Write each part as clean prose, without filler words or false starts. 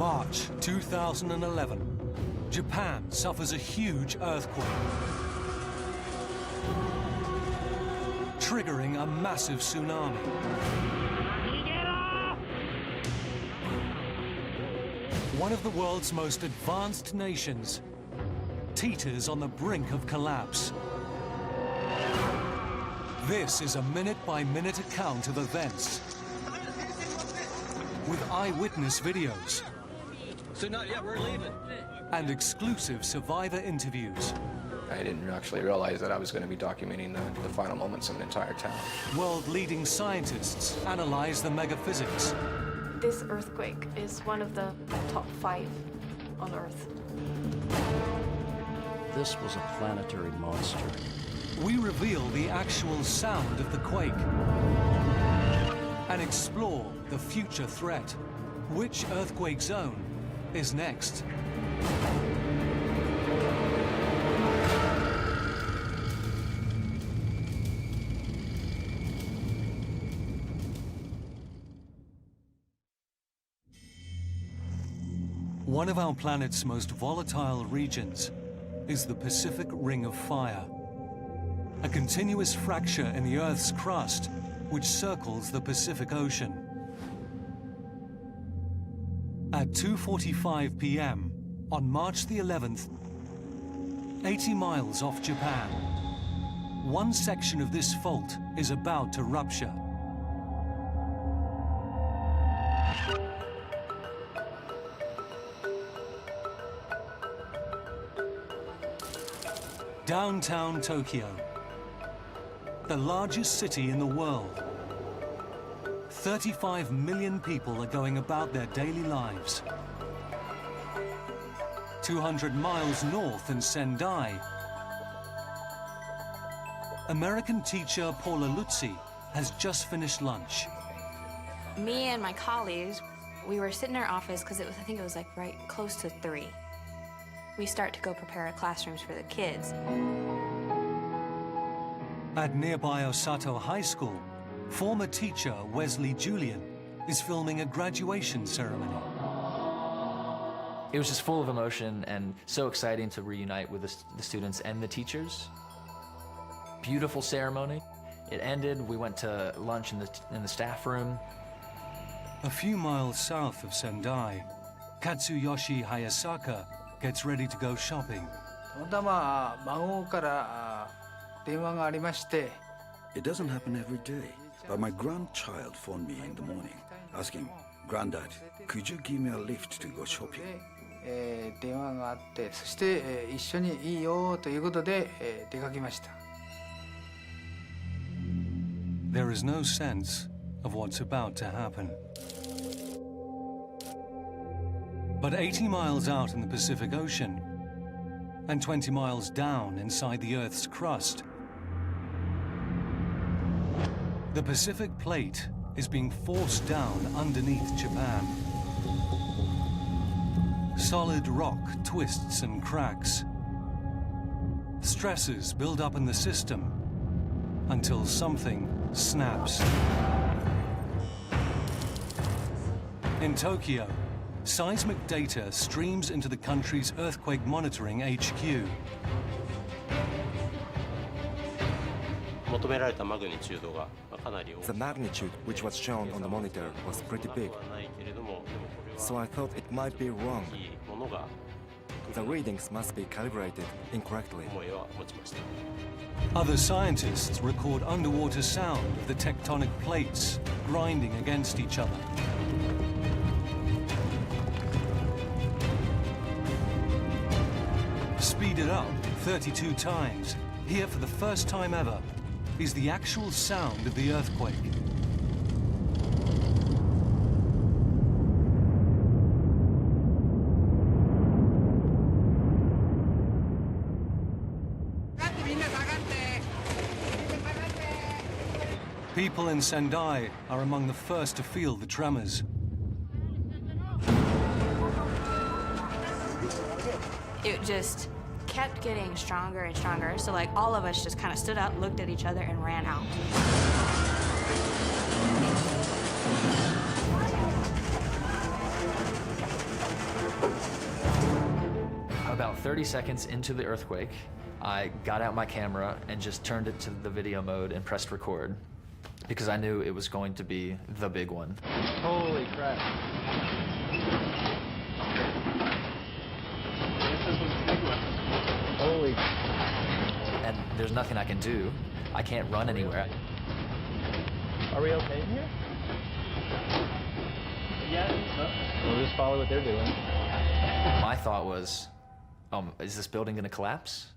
March 2011. Japan suffers a huge earthquake, triggering a massive tsunami. One of the world's most advanced nations teeters on the brink of collapse. This is a minute-by-minute account of events with eyewitness videos So not yet, we're leaving. and exclusive survivor interviews. I didn't actually realize that I was going to be documenting the final moments of an entire town. World-leading scientists analyze the megaphysics. This earthquake is one of the top 5 on Earth. This was a planetary monster. We reveal the actual sound of the quake and explore the future threat. Which earthquake zone is next? One of our planet's most volatile regions is the Pacific Ring of Fire, a continuous fracture in the Earth's crust which circles the Pacific Ocean. At 2:45 p.m. on March the 11th, 80 miles off Japan, one section of this fault is about to rupture. Downtown Tokyo, the largest city in the world. 35 million people are going about their daily lives. 200 miles north in Sendai, American teacher Paula Lutzi has just finished lunch. Me and my colleagues, we were sitting in our office because I think it was like right close to 3. We start to go prepare our classrooms for the kids. At nearby Osato High School, former teacher Wesley Julian is filming a graduation ceremony. It was just full of emotion and so exciting to reunite with the students and the teachers. Beautiful ceremony. It ended, we went to lunch in the staff room. A few miles south of Sendai, Katsuyoshi Hayasaka gets ready to go shopping. It doesn't happen every day, but my grandchild phoned me in the morning, asking, "Granddad, could you give me a lift to go shopping?" There is no sense of what's about to happen. But 80 miles out in the Pacific Ocean, and 20 miles down inside the Earth's crust, the Pacific Plate is being forced down underneath Japan. Solid rock twists and cracks. Stresses build up in the system until something snaps. In Tokyo, seismic data streams into the country's earthquake monitoring HQ. The magnitude which was shown on the monitor was pretty big, so I thought it might be wrong. The readings must be calibrated incorrectly. Other scientists record underwater sound of the tectonic plates grinding against each other. Speeded up 32 times, here for the first time ever, is the actual sound of the earthquake. People in Sendai are among the first to feel the tremors. It just kept getting stronger and stronger. So like all of us just kind of stood up, looked at each other, and ran out. 30 seconds into the earthquake, I got out my camera and just turned it to the video mode and pressed record because I knew it was going to be the big one. Holy crap. This is the big one. Holy. And there's nothing I can do. I can't run anywhere. Are we okay here? Yeah, I think so. We'll just follow what they're doing. My thought was, is this building gonna collapse?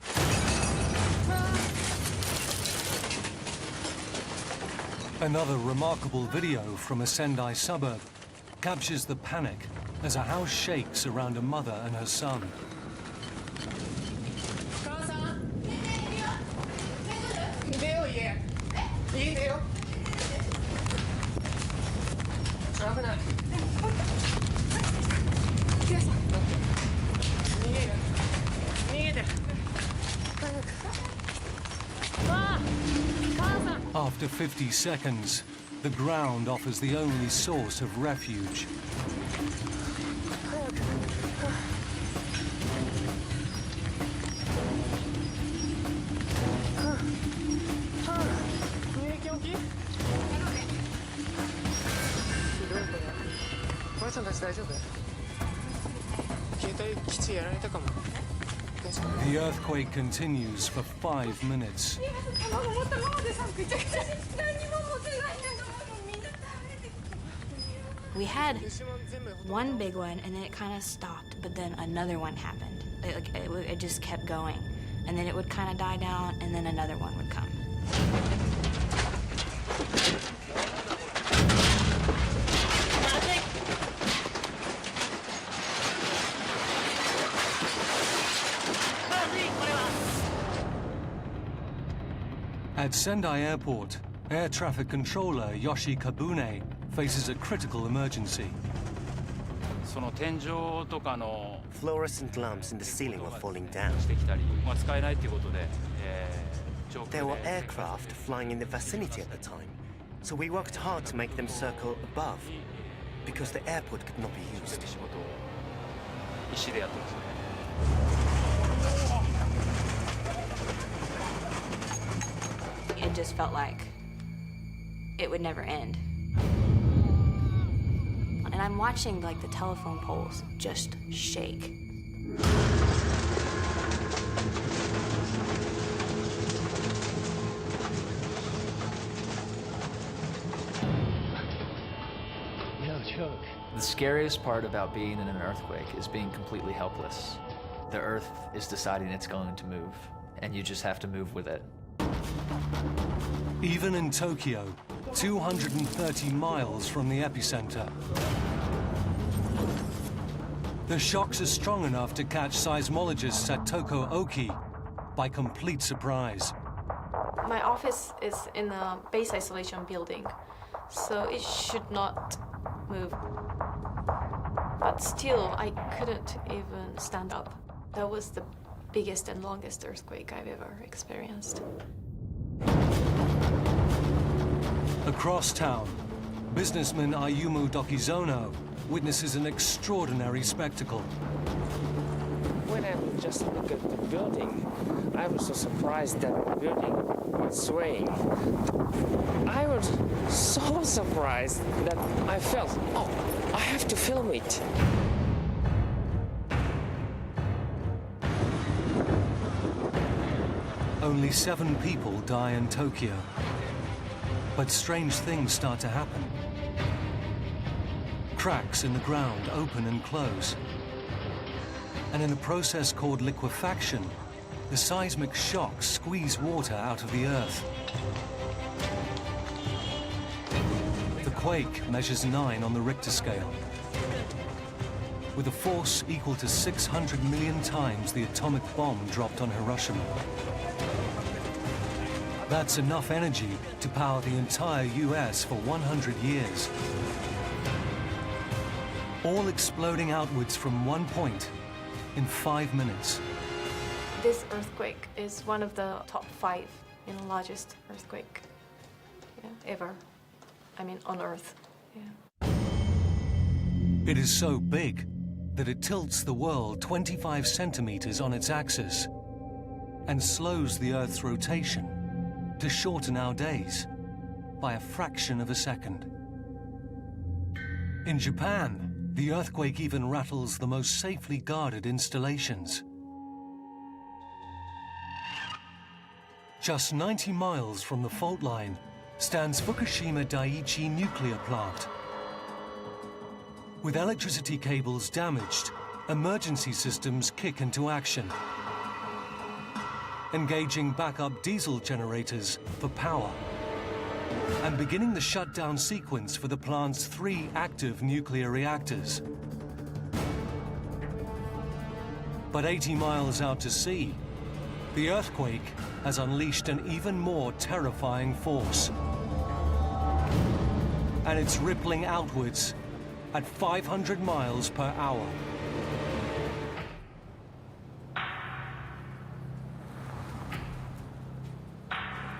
Another remarkable video from a Sendai suburb captures the panic as a house shakes around a mother and her son. After 50 seconds, the ground offers the only source of refuge. The earthquake continues for 5 minutes. We had one big one, and then it kind of stopped, but then another one happened. It just kept going. And then it would kind of die down, and then another one would come. At Sendai Airport, air traffic controller Yoshi Kabune faces a critical emergency. Fluorescent lamps in the ceiling were falling down. There were aircraft flying in the vicinity at the time, so we worked hard to make them circle above, because the airport could not be used. It just felt like it would never end. And I'm watching like the telephone poles just shake. No joke. The scariest part about being in an earthquake is being completely helpless. The earth is deciding it's going to move, and you just have to move with it. Even in Tokyo, 230 miles from the epicenter, the shocks are strong enough to catch seismologist Satoko Oki by complete surprise. My office is in a base isolation building, so it should not move. But still, I couldn't even stand up. That was the biggest and longest earthquake I've ever experienced. Across town, businessman Ayumu Dokizono witnesses an extraordinary spectacle. When I just looked at the building, I was so surprised that the building was swaying. I was so surprised that I felt, oh, I have to film it. Only 7 people die in Tokyo. But strange things start to happen. Cracks in the ground open and close. And in a process called liquefaction, the seismic shocks squeeze water out of the earth. The quake measures 9 on the Richter scale, with a force equal to 600 million times the atomic bomb dropped on Hiroshima. That's enough energy to power the entire US for 100 years. All exploding outwards from one point in 5 minutes. This earthquake is one of the top 5 largest earthquake ever. I mean, on Earth. Yeah. It is so big that it tilts the world 25 centimeters on its axis and slows the Earth's rotation to shorten our days by a fraction of a second. In Japan, the earthquake even rattles the most safely guarded installations. Just 90 miles from the fault line stands Fukushima Daiichi nuclear plant. With electricity cables damaged, emergency systems kick into action, engaging backup diesel generators for power, and beginning the shutdown sequence for the plant's 3 active nuclear reactors. But 80 miles out to sea, the earthquake has unleashed an even more terrifying force. And it's rippling outwards at 500 miles per hour.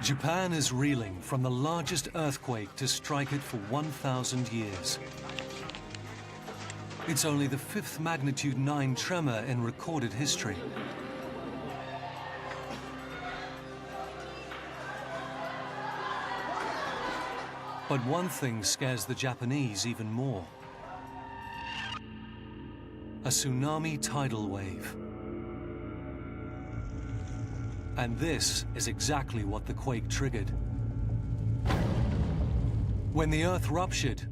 Japan is reeling from the largest earthquake to strike it for 1,000 years. It's only the 5th magnitude 9 tremor in recorded history. But one thing scares the Japanese even more: a tsunami tidal wave. And this is exactly what the quake triggered. When the Earth ruptured,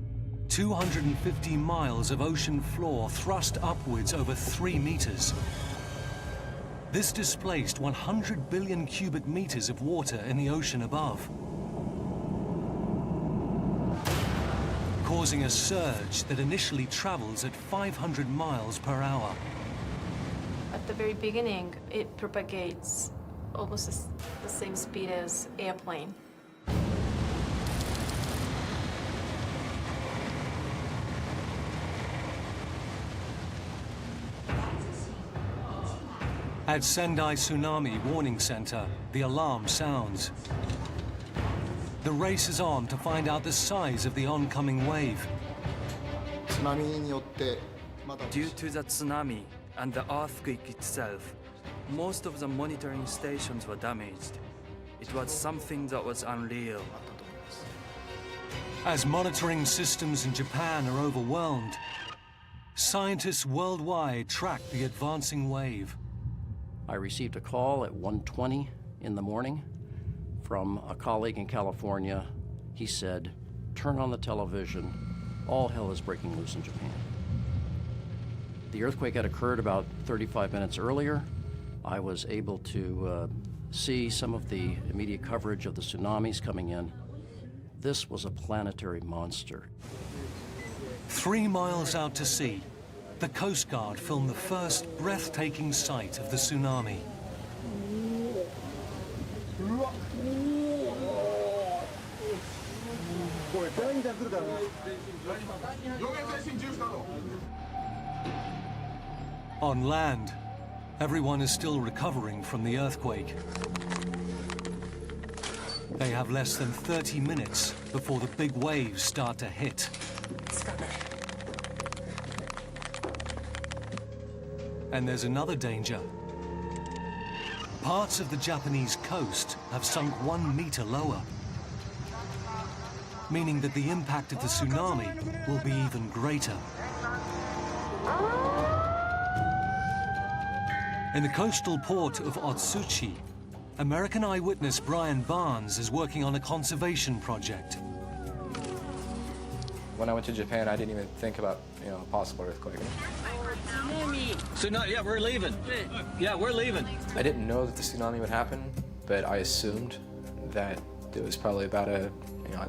250 miles of ocean floor thrust upwards over 3 meters. This displaced 100 billion cubic meters of water in the ocean above, causing a surge that initially travels at 500 miles per hour. At the very beginning, it propagates almost the same speed as airplane. At Sendai Tsunami Warning Center, the alarm sounds. The race is on to find out the size of the oncoming wave. Due to the tsunami and the earthquake itself, most of the monitoring stations were damaged. It was something that was unreal. As monitoring systems in Japan are overwhelmed, scientists worldwide track the advancing wave. I received a call at 1:20 in the morning from a colleague in California. He said, "Turn on the television. All hell is breaking loose in Japan." The earthquake had occurred about 35 minutes earlier. I was able to see some of the immediate coverage of the tsunamis coming in. This was a planetary monster. 3 miles out to sea, the Coast Guard filmed the first breathtaking sight of the tsunami. On land, everyone is still recovering from the earthquake. They have less than 30 minutes before the big waves start to hit. And there's another danger. Parts of the Japanese coast have sunk 1 meter lower, meaning that the impact of the tsunami will be even greater. In the coastal port of Otsuchi, American eyewitness Brian Barnes is working on a conservation project. When I went to Japan, I didn't even think about, a possible earthquake. Tsunami, yeah, we're leaving. Yeah, we're leaving. I didn't know that the tsunami would happen, but I assumed that there was probably about at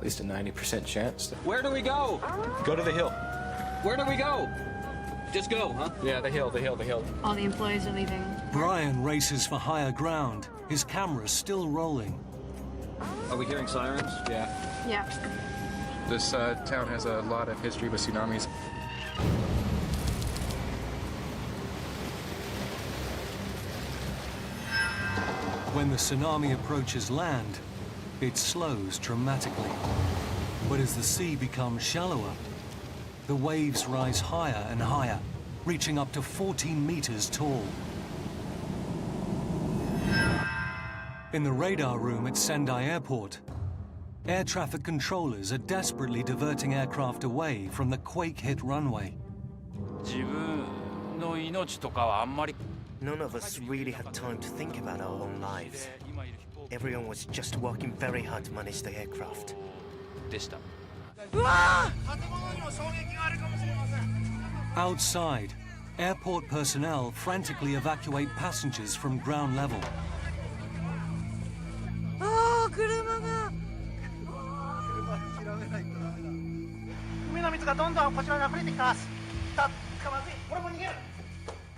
least a 90% chance. Where do we go? Go to the hill. Where do we go? Just go, huh? Yeah, the hill. All the employees are leaving. Brian races for higher ground, his camera still rolling. Are we hearing sirens? Yeah. Yeah. This town has a lot of history with tsunamis. When the tsunami approaches land, it slows dramatically. But as the sea becomes shallower, the waves rise higher and higher, reaching up to 14 meters tall. In the radar room at Sendai Airport, air traffic controllers are desperately diverting aircraft away from the quake-hit runway. None of us really had time to think about our own lives. Everyone was just working very hard to manage the aircraft. Outside, airport personnel frantically evacuate passengers from ground level.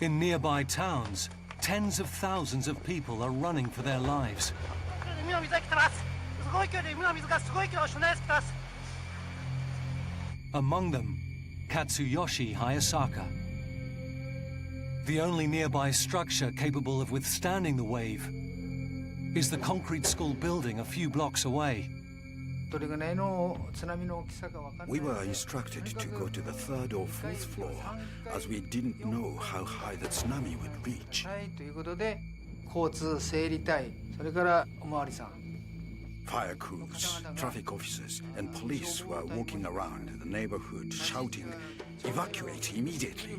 In nearby towns, tens of thousands of people are running for their lives. Among them, Katsuyoshi Hayasaka. The only nearby structure capable of withstanding the wave is the concrete school building a few blocks away. We were instructed to go to the 3rd or 4th floor, as we didn't know how high the tsunami would reach. Fire crews, traffic officers, and police were walking around the neighborhood shouting, "Evacuate immediately."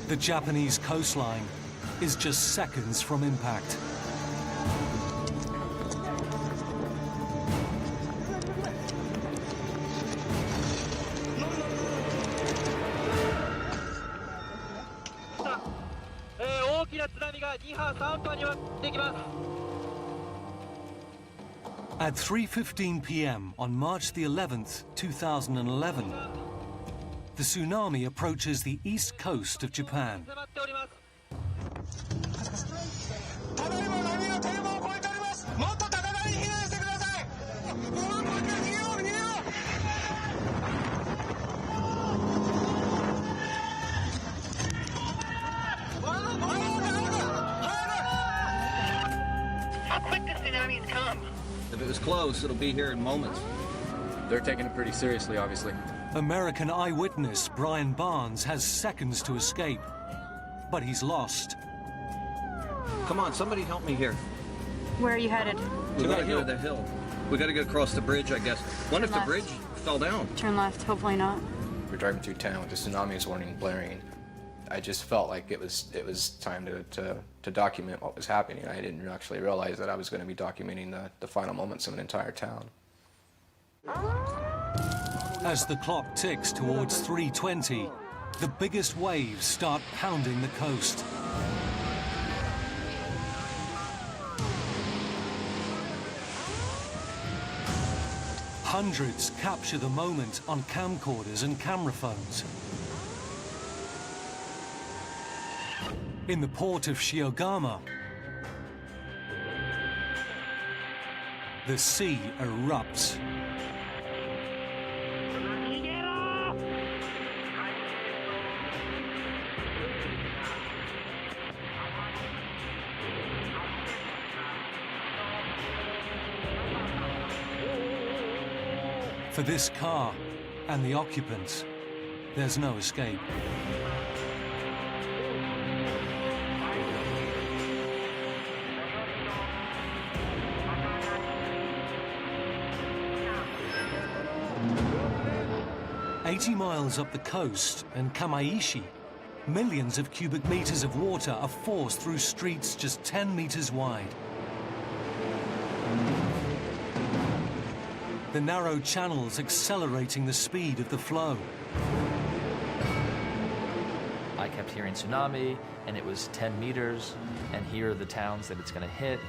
The Japanese coastline is just seconds from impact. At 3:15 p.m. on March the 11th, 2011, the tsunami approaches the east coast of Japan. How quick the tsunamis come? If it was close, it'll be here in moments. They're taking it pretty seriously, obviously. American eyewitness Brian Barnes has seconds to escape, but he's lost. Come on, somebody help me here. Where are you headed? We gotta go to the hill. We gotta get across the bridge, I guess. What if the bridge fell down? Turn left, hopefully not. We're driving through town with the tsunami warning blaring. I just felt like it was time to document what was happening. I didn't actually realize that I was going to be documenting the final moments of an entire town. As the clock ticks towards 3:20, the biggest waves start pounding the coast. Hundreds capture the moment on camcorders and camera phones. In the port of Shiogama, the sea erupts. For this car and the occupants, there's no escape. "80 miles up the coast in Kamaishi, millions of cubic meters of water are forced through streets just 10 meters wide. The narrow channels accelerating the speed of the flow. I kept hearing tsunami, and it was 10 meters, and here are the towns that it's going to hit.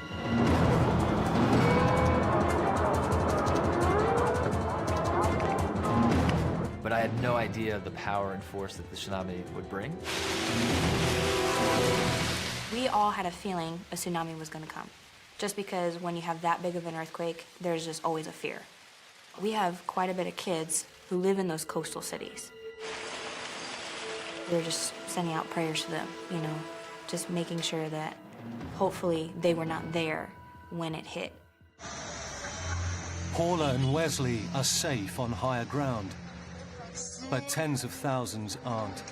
But I had no idea the power and force that the tsunami would bring. We all had a feeling a tsunami was going to come. Just because when you have that big of an earthquake, there's just always a fear. We have quite a bit of kids who live in those coastal cities. We're just sending out prayers to them, you know, just making sure that hopefully they were not there when it hit. Paula and Wesley are safe on higher ground, but tens of thousands aren't.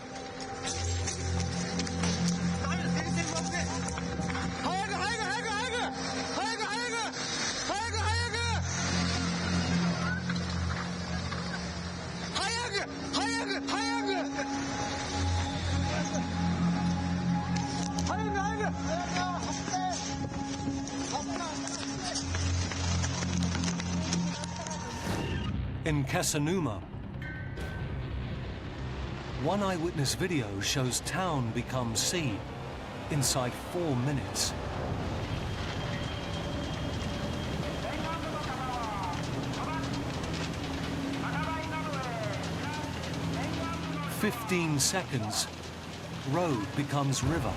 In Casanuma, one eyewitness video shows town become sea inside 4 minutes. In 15 seconds, road becomes river.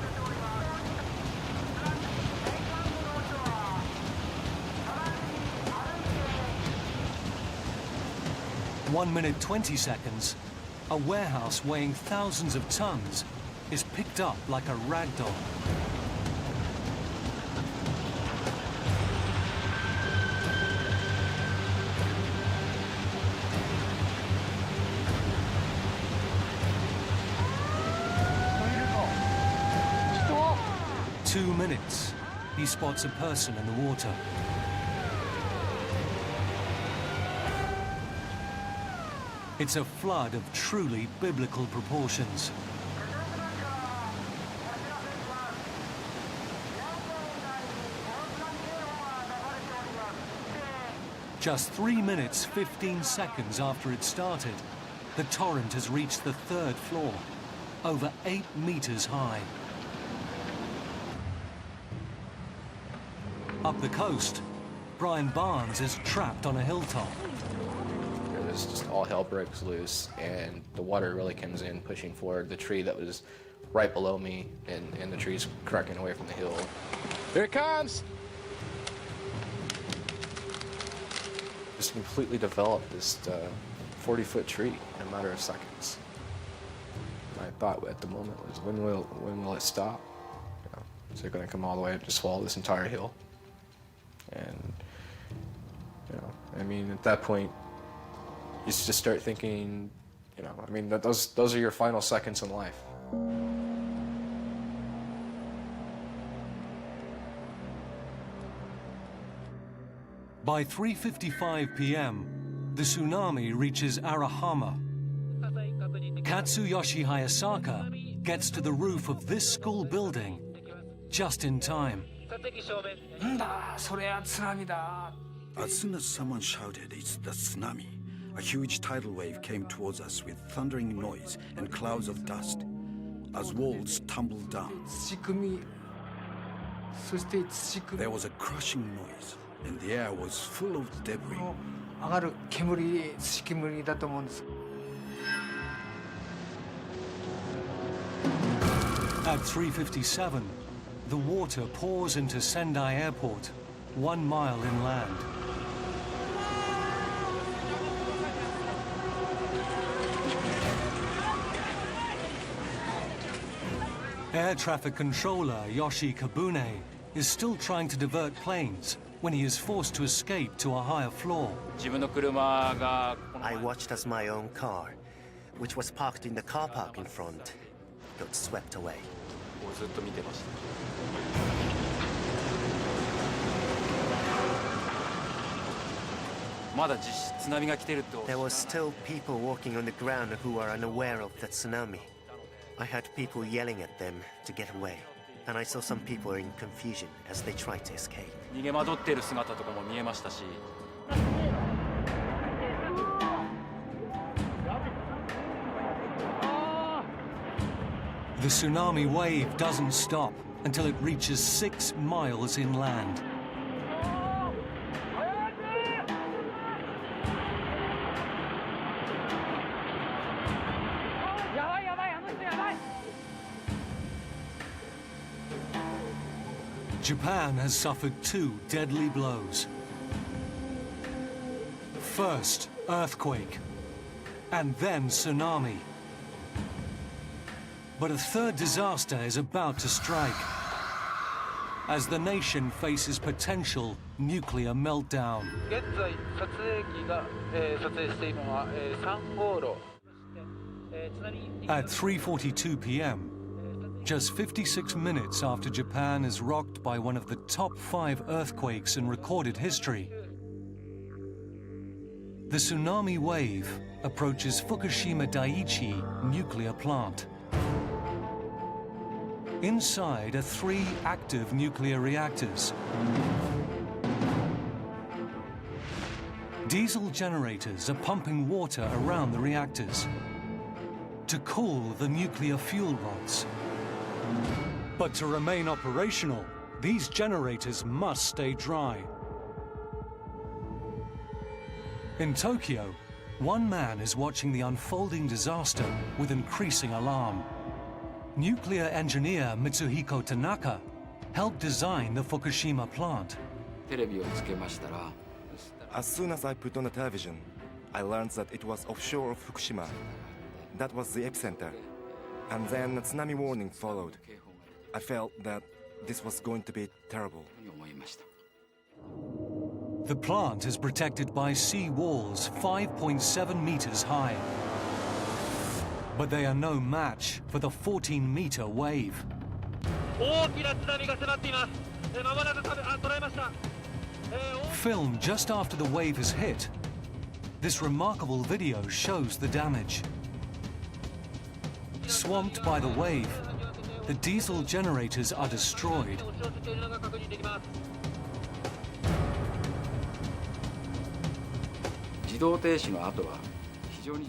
In 1 minute 20 seconds, a warehouse weighing thousands of tons is picked up like a rag doll. In 2 minutes, he spots a person in the water. It's a flood of truly biblical proportions. Just 3 minutes, 15 seconds after it started, the torrent has reached the 3rd floor, over 8 meters high. Up the coast, Brian Barnes is trapped on a hilltop. Just all hell breaks loose, and the water really comes in, pushing forward the tree that was right below me, and the tree's cracking away from the hill. Here it comes! Just completely developed this 40-foot tree in a matter of seconds. My thought at the moment was, when will it stop? You know, is it going to come all the way up to swallow this entire hill? And you know, I mean, at that point, you just start thinking, you know, I mean, those are your final seconds in life. By 3:55 p.m., the tsunami reaches Arahama. Katsuyoshi Hayasaka gets to the roof of this school building just in time. As soon as someone shouted, "It's the tsunami," a huge tidal wave came towards us with thundering noise and clouds of dust as walls tumbled down. There was a crushing noise, and the air was full of debris. At 3:57, the water pours into Sendai Airport, 1 mile inland. Air traffic controller Yoshi Kabune is still trying to divert planes when he is forced to escape to a higher floor. I watched as my own car, which was parked in the car park in front, got swept away. There were still people walking on the ground who were unaware of the tsunami. I heard people yelling at them to get away, and I saw some people in confusion as they tried to escape. The tsunami wave doesn't stop until it reaches 6 miles inland. Japan has suffered 2 deadly blows. First, earthquake, and then tsunami. But a 3rd disaster is about to strike. as the nation faces potential nuclear meltdown. At 3:42 p.m., just 56 minutes after Japan is rocked by one of the top 5 earthquakes in recorded history, the tsunami wave approaches Fukushima Daiichi nuclear plant. Inside are 3 active nuclear reactors. Diesel generators are pumping water around the reactors to cool the nuclear fuel rods. But to remain operational, these generators must stay dry. In Tokyo, one man is watching the unfolding disaster with increasing alarm. Nuclear engineer Mitsuhiko Tanaka helped design the Fukushima plant. As soon as I put on the television, I learned that it was offshore of Fukushima. That was the epicenter. And then a tsunami warning followed. I felt that this was going to be terrible. The plant is protected by sea walls 5.7 meters high. But they are no match for the 14-meter wave. Filmed just after the wave has hit, this remarkable video shows the damage. Swamped by the wave, the diesel generators are destroyed.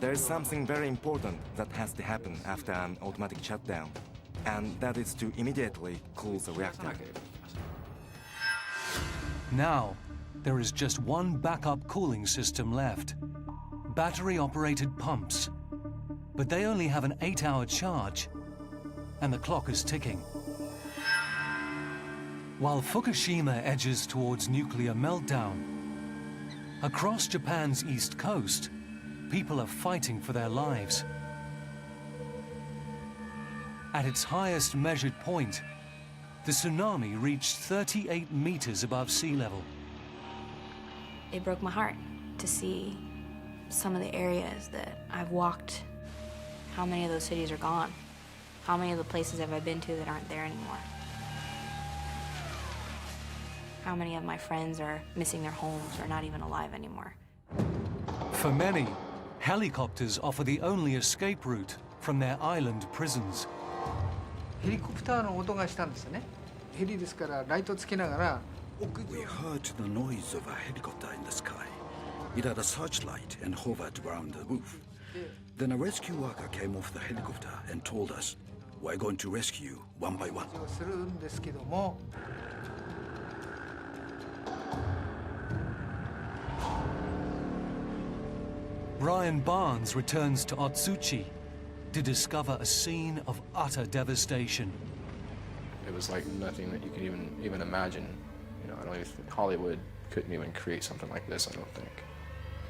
There is something very important that has to happen after an automatic shutdown, and that is to immediately cool the reactor. Now, there is just one backup cooling system left: battery-operated pumps. But they only have an 8-hour charge, and the clock is ticking. While Fukushima edges towards nuclear meltdown, across Japan's east coast, people are fighting for their lives. At its highest measured point, the tsunami reached 38 meters above sea level. It broke my heart to see some of the areas that I've walked. How many of those cities are gone? How many of the places have I been to that aren't there anymore? How many of my friends are missing their homes or not even alive anymore? For many, helicopters offer the only escape route from their island prisons. ヘリコプターの音がしたんですよね。ヘリですからライトつけながら。We heard the noise of a helicopter in the sky. It had a searchlight and hovered around the roof. Then a rescue worker came off the helicopter and told us, "We're going to rescue one by one." するんですけども。Brian Barnes returns to Otsuchi to discover a scene of utter devastation. It was like nothing that you could even imagine. You know, I don't even think Hollywood couldn't even create something like this, I don't think.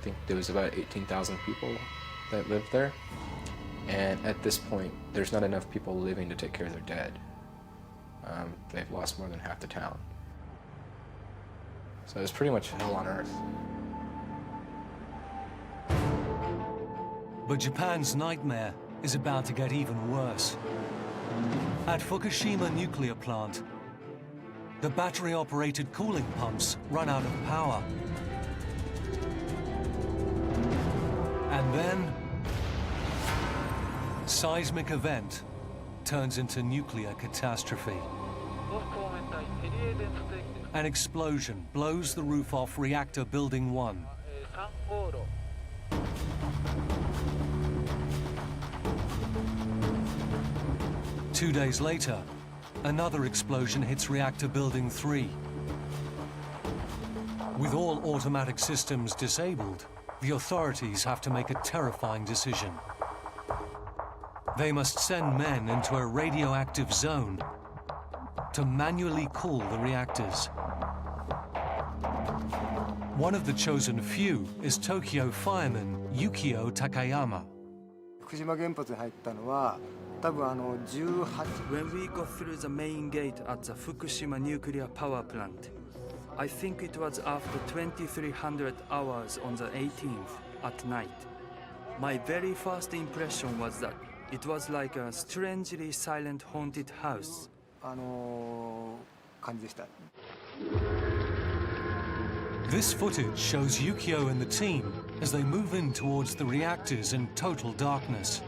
I think there was about 18,000 people that lived there. And at this point, there's not enough people living to take care of their dead. They've lost more than half the town. So it's pretty much hell on earth. But Japan's nightmare is about to get even worse. At Fukushima nuclear plant, the battery-operated cooling pumps run out of power. And then, seismic event turns into nuclear catastrophe. An explosion blows the roof off reactor building 1. Two days later, another explosion hits reactor building 3. With all automatic systems disabled, the authorities have to make a terrifying decision. They must send men into a radioactive zone to manually cool the reactors. One of the chosen few is Tokyo fireman Yukio Takayama. 福島原発に入ったのは When we got through the main gate at the Fukushima nuclear power plant, I think it was after 2300 hours on the 18th at night. My very first impression was that it was like a strangely silent haunted house. This footage shows Yukio and the team as they move in towards the reactors in total darkness.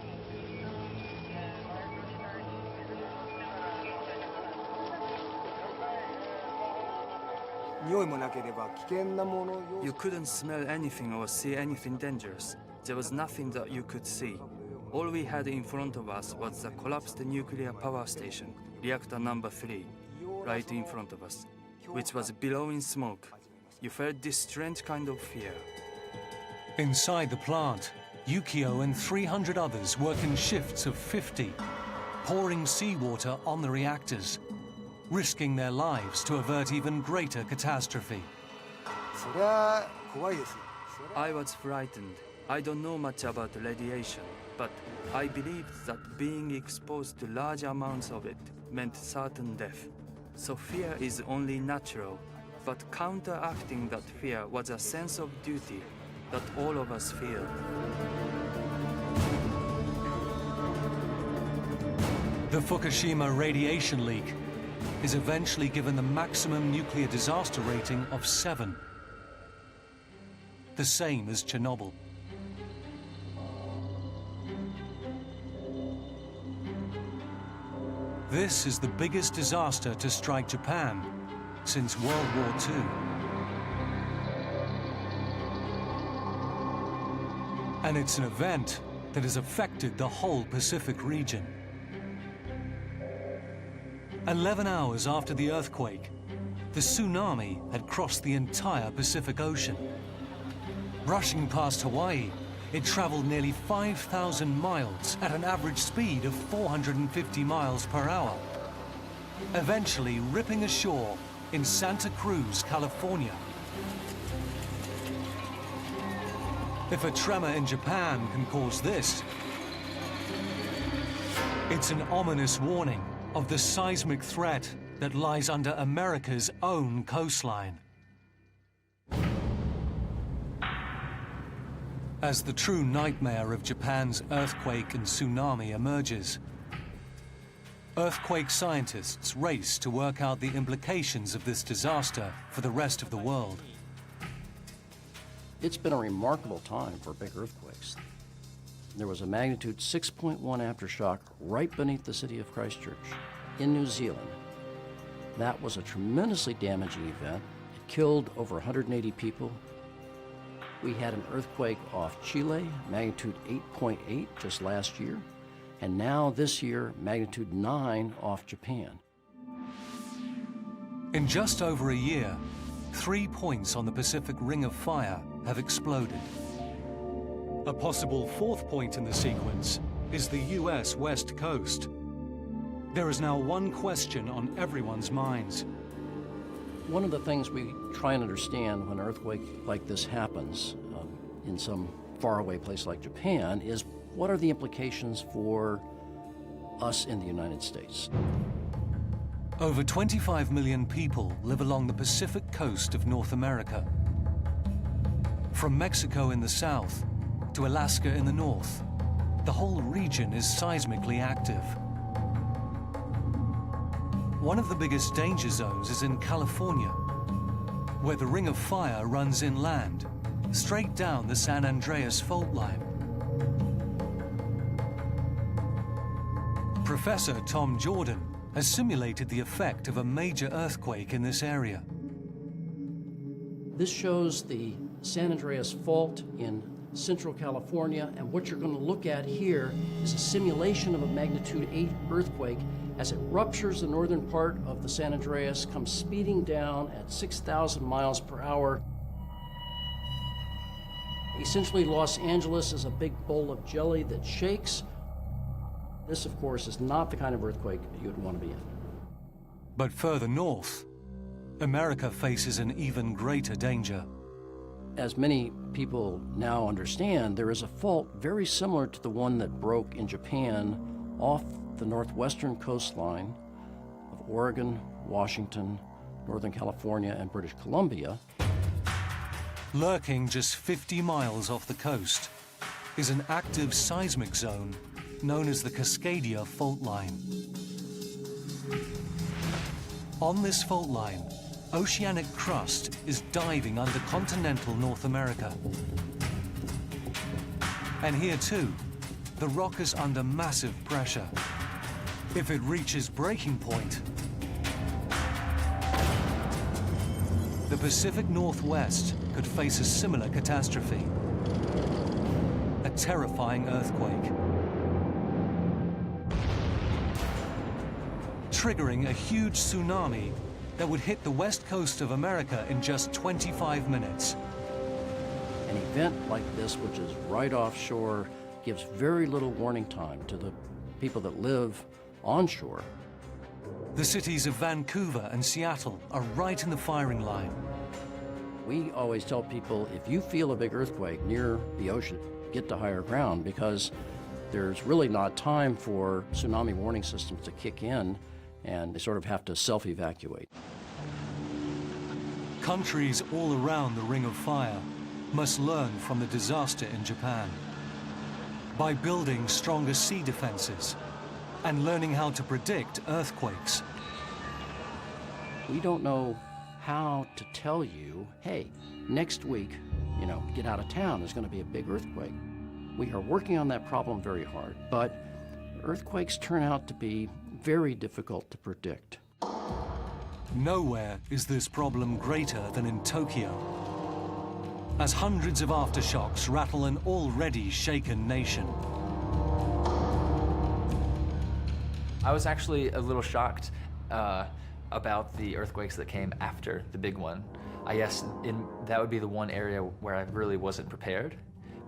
You couldn't smell anything or see anything dangerous. There was nothing that you could see. All we had in front of us was the collapsed nuclear power station, reactor number 3, right in front of us, which was billowing smoke. You felt this strange kind of fear. Inside the plant, Yukio and 300 others work in shifts of 50, pouring seawater on the reactors, risking their lives to avert even greater catastrophe. I was frightened. I don't know much about radiation, but I believed that being exposed to large amounts of it meant certain death. So fear is only natural, but counteracting that fear was a sense of duty that all of us feel. The Fukushima radiation leak is eventually given the maximum nuclear disaster rating of 7, the same as Chernobyl. This is the biggest disaster to strike Japan since World War II. And it's an event that has affected the whole Pacific region. 11 hours after the earthquake, the tsunami had crossed the entire Pacific Ocean. Rushing past Hawaii, it traveled nearly 5,000 miles at an average speed of 450 miles per hour, eventually ripping ashore in Santa Cruz, California. If a tremor in Japan can cause this, it's an ominous warning of the seismic threat that lies under America's own coastline. As the true nightmare of Japan's earthquake and tsunami emerges, earthquake scientists race to work out the implications of this disaster for the rest of the world. It's been a remarkable time for big earthquakes. There was a magnitude 6.1 aftershock right beneath the city of Christchurch in New Zealand. That was a tremendously damaging event. It killed over 180 people. We had an earthquake off Chile, magnitude 8.8 just last year, and now this year, magnitude 9 off Japan. In just over a year, 3 points on the Pacific Ring of Fire have exploded. A possible 4th point in the sequence is the US West Coast. There is now one question on everyone's minds. One of the things we try and understand when an earthquake like this happens in some faraway place like Japan is what are the implications for us in the United States? Over 25 million people live along the Pacific coast of North America. From Mexico in the south to Alaska in the north, the whole region is seismically active. One of the biggest danger zones is in California, where the Ring of Fire runs inland, straight down the San Andreas fault line. Professor Tom Jordan has simulated the effect of a major earthquake in this area. This shows the San Andreas Fault in Central California, and what you're going to look at here is a simulation of a magnitude 8 earthquake as it ruptures the northern part of the San Andreas, comes speeding down at 6,000 miles per hour. Essentially, Los Angeles is a big bowl of jelly that shakes. This, of course, is not the kind of earthquake you'd want to be in. But further north, America faces an even greater danger. As many people now understand, there is a fault very similar to the one that broke in Japan off the northwestern coastline of Oregon, Washington, Northern California, and British Columbia. Lurking just 50 miles off the coast is an active seismic zone known as the Cascadia Fault Line. On this fault line, oceanic crust is diving under continental North America. And here too, the rock is under massive pressure. If it reaches breaking point, the Pacific Northwest could face a similar catastrophe, a terrifying earthquake, triggering a huge tsunami that would hit the west coast of America in just 25 minutes. An event like this, which is right offshore, gives very little warning time to the people that live onshore. The cities of Vancouver and Seattle are right in the firing line. We always tell people, if you feel a big earthquake near the ocean, get to higher ground, because there's really not time for tsunami warning systems to kick in, and they sort of have to self-evacuate. Countries all around the Ring of Fire must learn from the disaster in Japan by building stronger sea defenses and learning how to predict earthquakes. We don't know how to tell you, hey, next week, get out of town, there's going to be a big earthquake. We are working on that problem very hard, but earthquakes turn out to be very difficult to predict. Nowhere is this problem greater than in Tokyo, as hundreds of aftershocks rattle an already shaken nation. I was actually a little shocked about the earthquakes that came after the big one. I guess that would be the one area where I really wasn't prepared,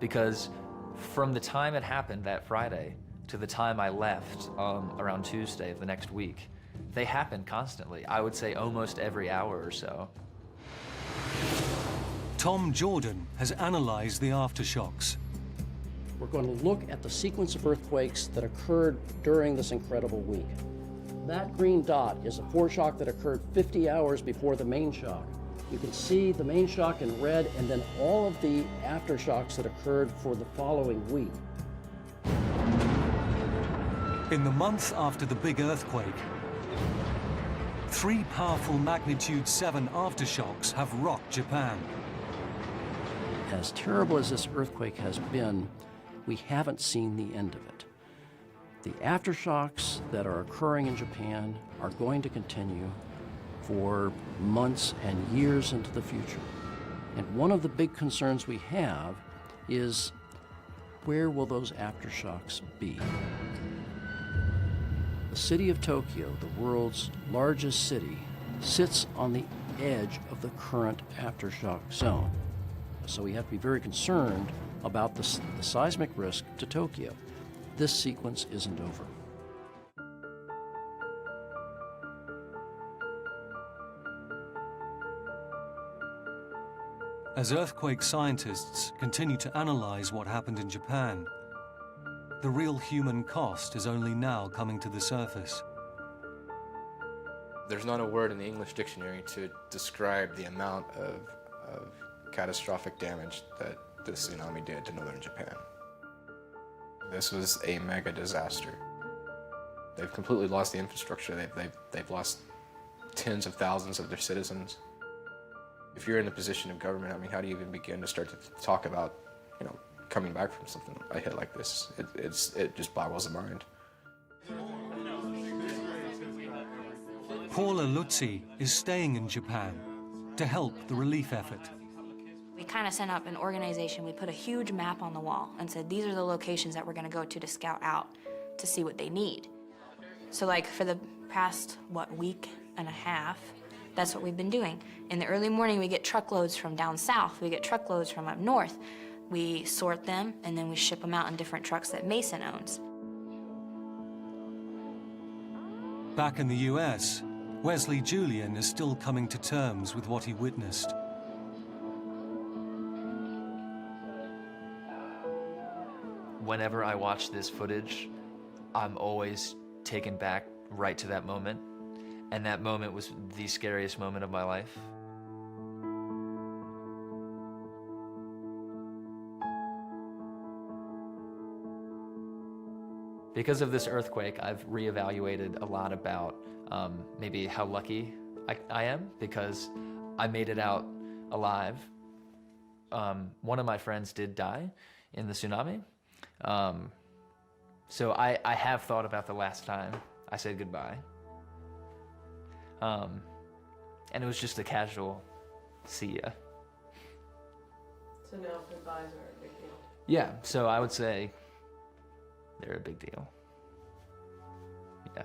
because from the time it happened that Friday to the time I left around Tuesday of the next week, they happened constantly. I would say almost every hour or so. Tom Jordan has analyzed the aftershocks. We're going to look at the sequence of earthquakes that occurred during this incredible week. That green dot is a foreshock that occurred 50 hours before the main shock. You can see the main shock in red, and then all of the aftershocks that occurred for the following week. In the month after the big earthquake, 3 powerful magnitude 7 aftershocks have rocked Japan. As terrible as this earthquake has been, we haven't seen the end of it. The aftershocks that are occurring in Japan are going to continue for months and years into the future. And one of the big concerns we have is, where will those aftershocks be? The city of Tokyo, the world's largest city, sits on the edge of the current aftershock zone. So we have to be very concerned about the seismic risk to Tokyo. This sequence isn't over. As earthquake scientists continue to analyze what happened in Japan, the real human cost is only now coming to the surface. There's not a word in the English dictionary to describe the amount of catastrophic damage that the tsunami did to northern Japan. This was a mega disaster. They've completely lost the infrastructure. They've lost tens of thousands of their citizens. If you're in a position of government, I mean, how do you even begin to start to talk about, coming back from something, a hit like this? It just boggles the mind. Paula Lutzi is staying in Japan to help the relief effort. We kind of sent up an organization. We put a huge map on the wall and said, these are the locations that we're going to go to scout out to see what they need. So like for the past, week and a half, that's what we've been doing. In the early morning, we get truckloads from down south. We get truckloads from up north. We sort them, and then we ship them out in different trucks that Mason owns. Back in the US, Wesley Julian is still coming to terms with what he witnessed. Whenever I watch this footage, I'm always taken back right to that moment. And that moment was the scariest moment of my life. Because of this earthquake, I've reevaluated a lot about maybe how lucky I am, because I made it out alive. One of my friends did die in the tsunami. So I have thought about the last time I said goodbye. And it was just a casual see ya. So now goodbyes are a big deal. Yeah, so I would say they're a big deal. Yeah.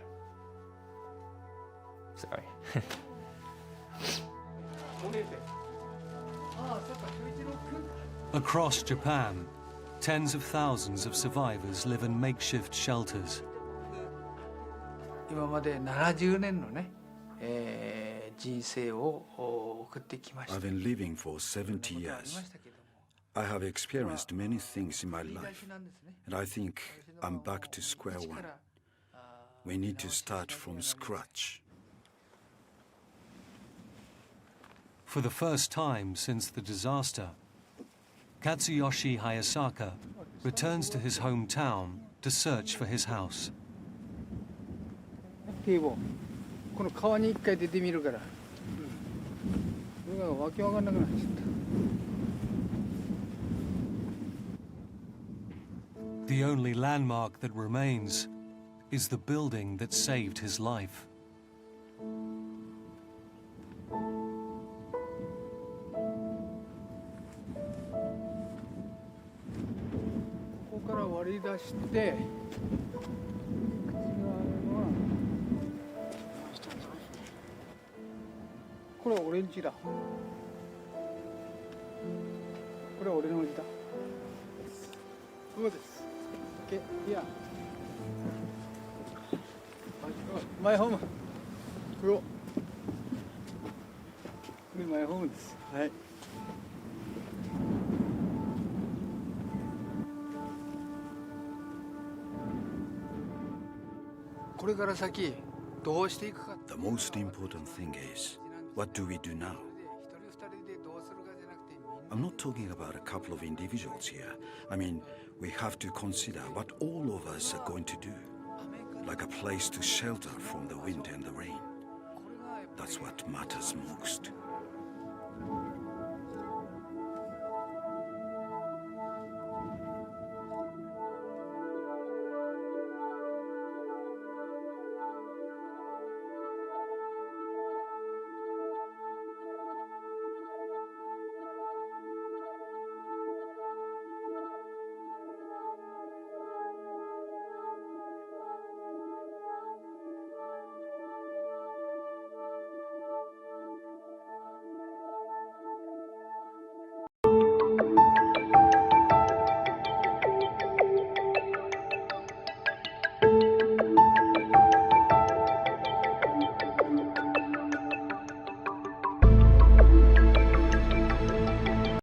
Sorry. Across Japan, tens of thousands of survivors live in makeshift shelters. 今まで70年のね、人生を送ってきました。 I've been living for 70 years. I have experienced many things in my life, and I think I'm back to square one. We need to start from scratch. For the first time since the disaster, Katsuyoshi Hayasaka returns to his hometown to search for his house. ティーボこの川に一回出てみるから、これがわけわかんなくなっちゃった。 The only landmark that remains is the building that saved his life. ここから割り出して、これは俺ん家だ。これは俺の家だ。そうです。Okay, here. My home. これマイホームです。はい。これから先どうしていくか。 The most important thing is, what do we do now? I'm not talking about a couple of individuals here. I mean, we have to consider what all of us are going to do, like a place to shelter from the wind and the rain. That's what matters most.